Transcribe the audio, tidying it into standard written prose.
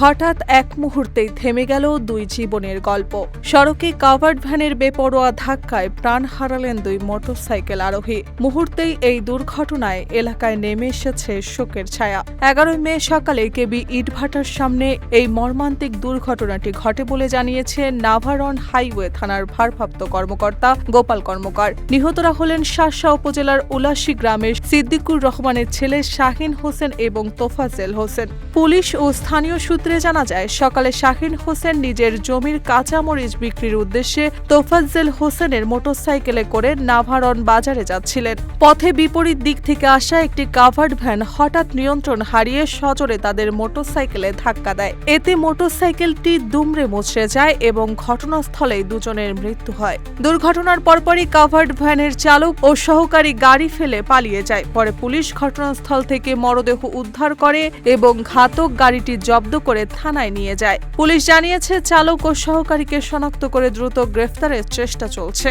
হঠাৎ এক মুহূর্তেই থেমে গেল দুই জীবনের গল্প। সড়কে কাভার্ড ভ্যানের বেপরোয়া ধাক্কায় প্রাণ হারালেন দুই মোটরসাইকেল আরোহী। মুহূর্তেই এই দুর্ঘটনায় এলাকায় নেমে এসেছে শোকের ছায়া। 11 মে সকালে কেবি ইটভাটার সামনে এই মর্মান্তিক দুর্ঘটনাটি ঘটে বলে জানিয়েছে নাভারন হাইওয়ে থানার ভারপ্রাপ্ত কর্মকর্তা গোপাল কর্মকার। নিহতরা হলেন শার্শা উপজেলার উলাশী গ্রামের সিদ্দিকুর রহমানের ছেলে শাহিন হোসেন এবং তোফাজ্জেল হোসেন। পুলিশ ও স্থানীয় সূত্রে জানা যায়, সকালে শাহিন হোসেন নিজের জমির কাঁচামরিচ বিক্রির উদ্দেশ্যে তোফাজ্জেল হোসেনের মোটরসাইকেলে করে নাভারন বাজারে যাচ্ছিলেন। পথে বিপরীত দিক থেকে আসা একটি কাভার্ড ভ্যান হঠাৎ নিয়ন্ত্রণ হারিয়ে সজোরে তাদের মোটরসাইকেলে ধাক্কা দেয়। এতে মোটরসাইকেলটি দুমড়ে মুচড়ে যায় এবং ঘটনাস্থলেই দুজনের মৃত্যু হয়। দুর্ঘটনার পরপরই কাভার্ড ভ্যানের চালক ও সহকারী গাড়ি ফেলে পালিয়ে যায়। পরে পুলিশ ঘটনাস্থল থেকে মরদেহ উদ্ধার করে এবং ঘাতক গাড়িটি জব্দ করে থানায় নিয়ে যায়। পুলিশ জানিয়েছে, চালক ও সহকারীকে শনাক্ত করে দ্রুত গ্রেফতারের চেষ্টা চলছে।